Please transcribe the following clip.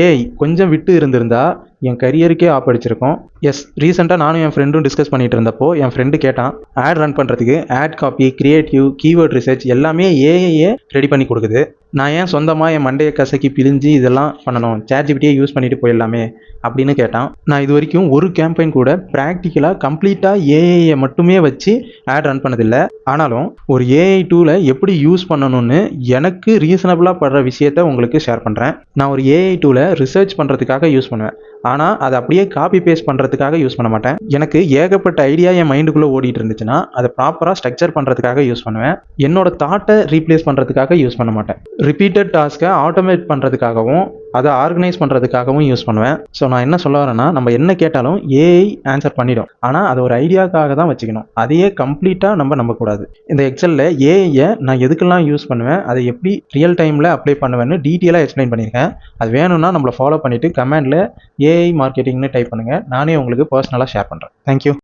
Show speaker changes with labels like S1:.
S1: AI கொஞ்சம் விட்டு இருந்திருந்தா என் கரியருக்கே ஆப்படிச்சிருக்கும். ரீசெண்டாக நானும் என் ஃப்ரெண்டும் டிஸ்கஸ் பண்ணிட்டு இருந்தப்போ என் ஃப்ரெண்டு கேட்டான், ஆட் ரன் பண்ணுறதுக்கு ad copy, creative, keyword research எல்லாமே ஏஐயே ரெடி பண்ணி கொடுக்குது. நான் ஏன் சொந்தமாக என் மண்டையை கசக்கி பிழிஞ்சு இதெல்லாம் பண்ணணும், ChatGPT யூஸ் பண்ணிட்டு போயிடலாமே அப்படின்னு கேட்டான். நான் இது வரைக்கும் ஒரு கேம்பெயின் கூட ப்ராக்டிக்கலாக கம்ப்ளீட்டாக ஏஐயை மட்டுமே வச்சு ஆட் ரன் பண்ணதில்லை. ஆனாலும் ஒரு ஏஐ டூலை எப்படி யூஸ் பண்ணணும்னு எனக்கு ரீசனபிளாக படுற விஷயத்த உங்களுக்கு ஷேர் பண்ணுறேன். நான் ஒரு ஏஐ டூலை ரிசர்ச் பண்ணுறதுக்காக யூஸ் பண்ணுவேன். ஆனால் அதை அப்படியே காப்பி பேஸ்ட் பண்ணுறதுக்காக யூஸ் பண்ண மாட்டேன். எனக்கு ஏகப்பட்ட ஐடியா என் மைண்டுக்குள்ளே ஓடிட்டு இருந்துச்சுன்னா அதை ப்ராப்பராக ஸ்ட்ரக்சர் பண்ணுறதுக்காக யூஸ் பண்ணுவேன். என்னோட தாட்டை ரீப்ளேஸ் பண்ணுறதுக்காக யூஸ் பண்ண மாட்டேன். ரிப்பீட்டட் டாஸ்க்கை ஆட்டோமேட் பண்ணுறதுக்காகவும் அதை ஆர்கனைஸ் பண்ணுறதுக்காகவும் யூஸ் பண்ணுவேன். ஸோ நான் என்ன சொல்ல வரேன்னா, நம்ம என்ன கேட்டாலும் ஏஐ ஆன்சர் பண்ணிடும். ஆனால் அதை ஒரு ஐடியாக்காக தான் வச்சுக்கணும். அதையே கம்ப்ளீட்டாக நம்ம நம்பக்கூடாது. இந்த எக்ஸலில் ஏஐயை நான் எதுக்கெல்லாம் யூஸ் பண்ணுவேன், அதை எப்படி ரியல் டைமில் அப்ளை பண்ணுவேன்னு டீட்டெயிலாக எக்ஸ்பிளைன் பண்ணியிருக்கேன். அது வேணும்னா நம்மளை ஃபாலோ பண்ணிவிட்டு கமெண்டில் ஏஐ மார்க்கெட்டிங்னு டைப் பண்ணுங்கள். நானே உங்களுக்கு பர்சனலாக ஷேர் பண்ணுறேன். தேங்க்யூ.